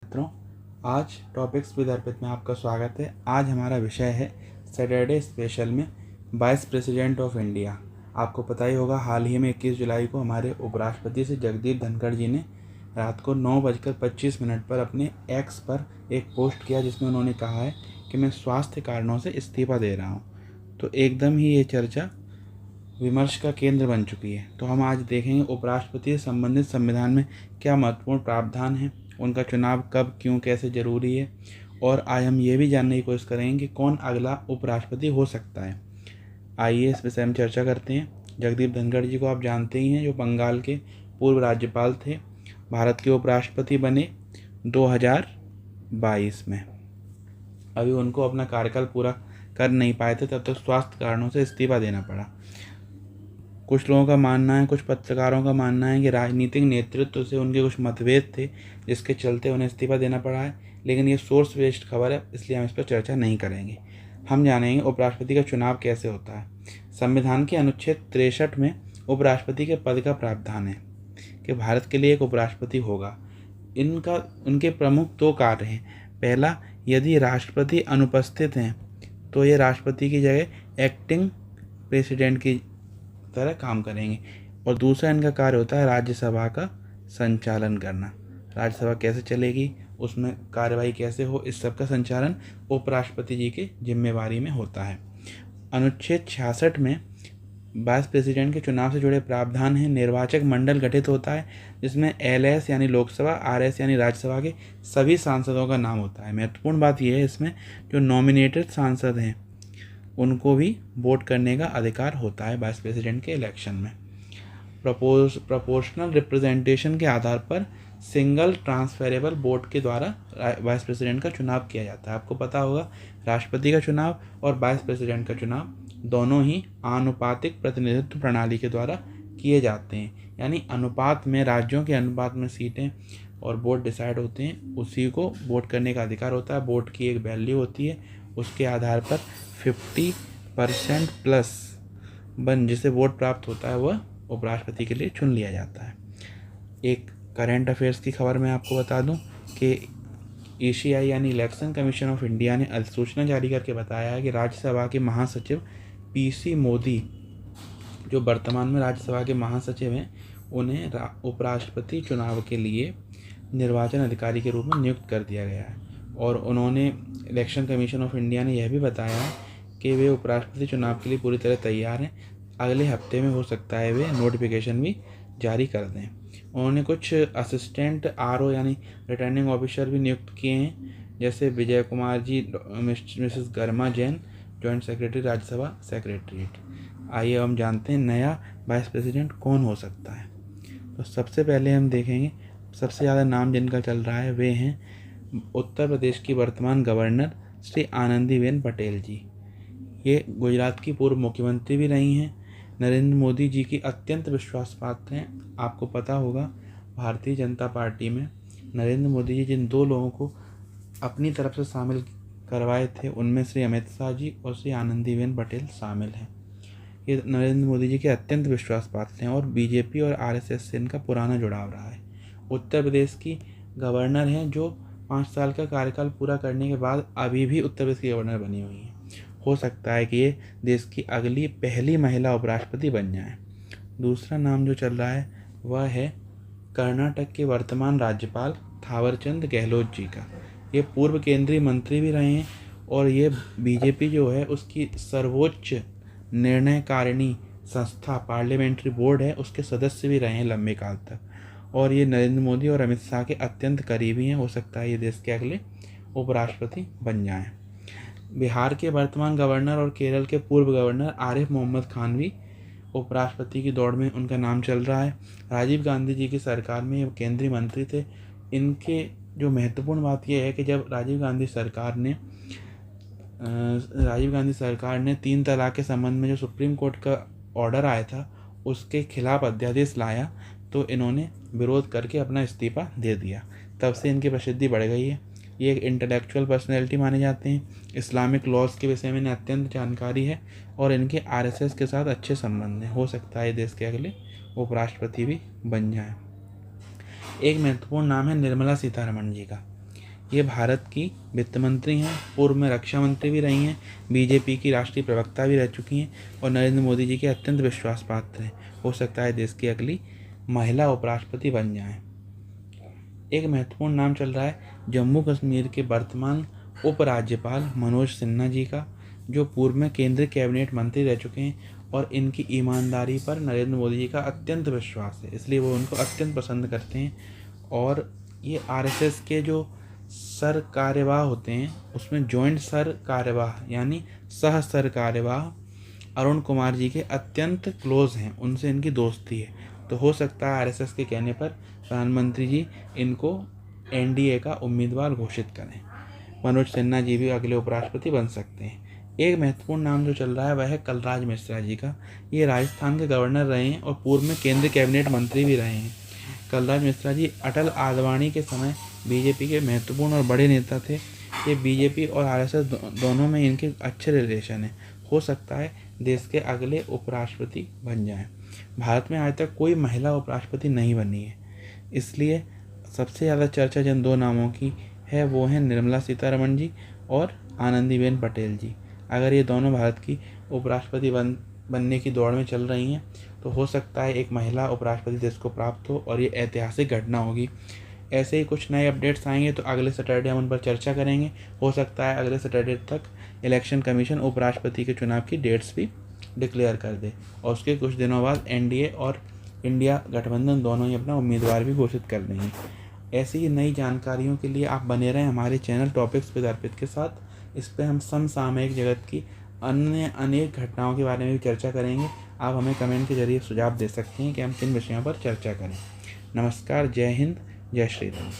मित्रों, आज topics with अर्पित में आपका स्वागत है। आज हमारा विषय है सैटरडे स्पेशल में वाइस प्रेसिडेंट ऑफ इंडिया। आपको पता ही होगा, हाल ही में 21 जुलाई को हमारे उपराष्ट्रपति से जगदीप धनखड़ जी ने रात को 9:25 पर अपने एक्स पर एक पोस्ट किया, जिसमें उन्होंने कहा है कि मैं स्वास्थ्य कारणों से इस्तीफा दे रहा हूँ। तो एकदम ही ये चर्चा विमर्श का केंद्र बन चुकी है। तो हम आज देखेंगे उपराष्ट्रपति से संबंधित संविधान में क्या महत्वपूर्ण प्रावधान है, उनका चुनाव कब, क्यों, कैसे जरूरी है, और आज हम ये भी जानने की कोशिश करेंगे कि कौन अगला उपराष्ट्रपति हो सकता है। आइए इस विषय में चर्चा करते हैं। जगदीप धनखड़ जी को आप जानते ही हैं, जो बंगाल के पूर्व राज्यपाल थे, भारत के उपराष्ट्रपति बने 2022 में। अभी उनको अपना कार्यकाल पूरा कर नहीं पाए थे, तब तक स्वास्थ्य कारणों से इस्तीफा देना पड़ा। कुछ लोगों का मानना है, कुछ पत्रकारों का मानना है कि राजनीतिक नेतृत्व से उनके कुछ मतभेद थे, जिसके चलते उन्हें इस्तीफा देना पड़ा है। लेकिन ये सोर्स बेस्ड खबर है, इसलिए हम इस पर चर्चा नहीं करेंगे। हम जानेंगे उपराष्ट्रपति का चुनाव कैसे होता है। संविधान के अनुच्छेद 63 में उपराष्ट्रपति के पद का प्रावधान है कि भारत के लिए एक उपराष्ट्रपति होगा। उनके प्रमुख 2 कार्य हैं। पहला, यदि राष्ट्रपति अनुपस्थित हैं तो ये राष्ट्रपति की जगह एक्टिंग प्रेसिडेंट की तरह काम करेंगे। और दूसरा इनका कार्य होता है राज्यसभा का संचालन करना। राज्यसभा कैसे चलेगी, उसमें कार्यवाही कैसे हो, इस सब का संचालन उपराष्ट्रपति जी की जिम्मेवारी में होता है। अनुच्छेद 66 में वाइस प्रेसिडेंट के चुनाव से जुड़े प्रावधान हैं। निर्वाचक मंडल गठित होता है, जिसमें LS यानी लोकसभा, RS यानी राज्यसभा के सभी सांसदों का नाम होता है। महत्वपूर्ण बात यह है, इसमें जो नॉमिनेटेड सांसद हैं उनको भी वोट करने का अधिकार होता है वाइस प्रेसिडेंट के इलेक्शन में। प्रोपोर्शनल रिप्रेजेंटेशन के आधार पर सिंगल ट्रांसफरेबल वोट के द्वारा वाइस प्रेसिडेंट का चुनाव किया जाता है। आपको पता होगा, राष्ट्रपति का चुनाव और वाइस प्रेसिडेंट का चुनाव दोनों ही आनुपातिक प्रतिनिधित्व प्रणाली के द्वारा किए जाते हैं। यानी अनुपात में, राज्यों के अनुपात में सीटें और वोट डिसाइड होते हैं, उसी को वोट करने का अधिकार होता है। वोट की एक वैल्यू होती है, उसके आधार पर 50% प्लस जिसे वोट प्राप्त होता है वह उपराष्ट्रपति के लिए चुन लिया जाता है। एक करंट अफेयर्स की खबर मैं आपको बता दूं कि ECI यानी इलेक्शन कमीशन ऑफ इंडिया ने अधिसूचना जारी करके बताया है कि राज्यसभा के महासचिव PC मोदी, जो वर्तमान में राज्यसभा के महासचिव हैं, उन्हें उपराष्ट्रपति चुनाव के लिए निर्वाचन अधिकारी के रूप में नियुक्त कर दिया गया है। और उन्होंने, इलेक्शन कमीशन ऑफ इंडिया ने यह भी बताया है कि वे उपराष्ट्रपति चुनाव के लिए पूरी तरह तैयार हैं। अगले हफ्ते में हो सकता है वे नोटिफिकेशन भी जारी कर दें। उन्होंने कुछ असिस्टेंट RO यानी रिटर्निंग ऑफिसर भी नियुक्त किए हैं, जैसे विजय कुमार जी, मिसेस गर्मा Jain, joint secretary Rajya Sabha secretariat. आइए हम जानते हैं नया वाइस प्रेसिडेंट कौन हो सकता है। तो सबसे पहले हम देखेंगे, सबसे ज़्यादा नाम जिनका चल रहा है वे हैं उत्तर प्रदेश की वर्तमान गवर्नर श्री आनंदीबेन पटेल जी। ये गुजरात की पूर्व मुख्यमंत्री भी रही हैं। नरेंद्र मोदी जी की अत्यंत विश्वास पात्र हैं। आपको पता होगा, भारतीय जनता पार्टी में नरेंद्र मोदी जी जिन 2 लोगों को अपनी तरफ से शामिल करवाए थे, उनमें श्री अमित शाह जी और श्री आनंदीबेन पटेल शामिल हैं। ये नरेंद्र मोदी जी के अत्यंत विश्वास पात्र हैं और BJP और RSS से इनका पुराना जुड़ाव रहा है। उत्तर प्रदेश की गवर्नर हैं, जो 5 साल का कार्यकाल पूरा करने के बाद अभी भी उत्तर प्रदेश की गवर्नर बनी हुई हैं। हो सकता है कि ये देश की अगली पहली महिला उपराष्ट्रपति बन जाए। दूसरा नाम जो चल रहा है वह है कर्नाटक के वर्तमान राज्यपाल थावरचंद गहलोत जी का। ये पूर्व केंद्रीय मंत्री भी रहे हैं और ये BJP जो है उसकी सर्वोच्च निर्णयकारिणी संस्था पार्लियामेंट्री बोर्ड है, उसके सदस्य भी रहे हैं लंबे काल तक। और ये नरेंद्र मोदी और अमित शाह के अत्यंत करीबी हैं। हो सकता है ये देश के अगले उपराष्ट्रपति बन जाएं। बिहार के वर्तमान गवर्नर और केरल के पूर्व गवर्नर आरिफ मोहम्मद खान भी उपराष्ट्रपति की दौड़ में, उनका नाम चल रहा है। राजीव गांधी जी की सरकार में ये केंद्रीय मंत्री थे। इनके जो महत्वपूर्ण बात यह है कि जब राजीव गांधी सरकार ने 3 तलाक के संबंध में जो सुप्रीम कोर्ट का ऑर्डर आया था, उसके खिलाफ अध्यादेश लाया, तो इन्होंने विरोध करके अपना इस्तीफा दे दिया। तब से इनकी प्रसिद्धि बढ़ गई है। ये एक इंटेलेक्चुअल पर्सनैलिटी माने जाते हैं। इस्लामिक लॉज के विषय में इन्हें अत्यंत जानकारी है और इनके RSS के साथ अच्छे संबंध हैं। हो सकता है देश के अगले उपराष्ट्रपति भी बन जाएं। एक महत्वपूर्ण नाम है निर्मला सीतारमण जी का। ये भारत की वित्त मंत्री हैं, पूर्व में रक्षा मंत्री भी रही हैं, बीजेपी की राष्ट्रीय प्रवक्ता भी रह चुकी हैं और नरेंद्र मोदी जी के अत्यंत विश्वास पात्र हैं। हो सकता है देश की अगली महिला उपराष्ट्रपति बन जाएं। एक महत्वपूर्ण नाम चल रहा है जम्मू कश्मीर के वर्तमान उपराज्यपाल मनोज सिन्हा जी का, जो पूर्व में केंद्रीय कैबिनेट मंत्री रह चुके हैं और इनकी ईमानदारी पर नरेंद्र मोदी जी का अत्यंत विश्वास है, इसलिए वो उनको अत्यंत पसंद करते हैं। और ये आरएसएस के जो सर कार्यवाह होते हैं उसमें जॉइंट सर कार्यवाह यानी सह सर कार्यवाह अरुण कुमार जी के अत्यंत क्लोज हैं, उनसे इनकी दोस्ती है। तो हो सकता है आरएसएस के कहने पर प्रधानमंत्री जी इनको एनडीए का उम्मीदवार घोषित करें। मनोज सिन्हा जी भी अगले उपराष्ट्रपति बन सकते हैं। एक महत्वपूर्ण नाम जो चल रहा है वह है कलराज मिश्रा जी का। ये राजस्थान के गवर्नर रहे हैं और पूर्व में केंद्रीय कैबिनेट मंत्री भी रहे हैं। कलराज मिश्रा जी अटल आडवाणी के समय बीजेपी के महत्वपूर्ण और बड़े नेता थे। ये बीजेपी और आरएसएस दोनों में इनके अच्छे रिलेशन हैं। हो सकता है देश के अगले उपराष्ट्रपति बन जाएं। भारत में आज तक कोई महिला उपराष्ट्रपति नहीं बनी है, इसलिए सबसे ज़्यादा चर्चा जिन दो नामों की है वो हैं निर्मला सीतारमण जी और आनंदीबेन पटेल जी। अगर ये दोनों भारत की उपराष्ट्रपति बनने की दौड़ में चल रही हैं तो हो सकता है एक महिला उपराष्ट्रपति देश को प्राप्त हो और ये ऐतिहासिक घटना होगी। ऐसे ही कुछ नए अपडेट्स आएंगे तो अगले सैटरडे हम उन पर चर्चा करेंगे। हो सकता है अगले सैटरडे तक इलेक्शन कमीशन उपराष्ट्रपति के चुनाव की डेट्स भी डिक्लेयर कर दे और उसके कुछ दिनों बाद एनडीए और इंडिया गठबंधन दोनों ही अपना उम्मीदवार भी घोषित कर देंगे। ऐसी ही नई जानकारियों के लिए आप बने रहें हमारे चैनल टॉपिक्स विद अर्पित के साथ। इस पर हम समसामयिक जगत की अन्य अनेक घटनाओं के बारे में भी चर्चा करेंगे। आप हमें कमेंट के जरिए सुझाव दे सकते हैं कि हम किन विषयों पर चर्चा करें। नमस्कार, जय हिंद, जय श्री राम।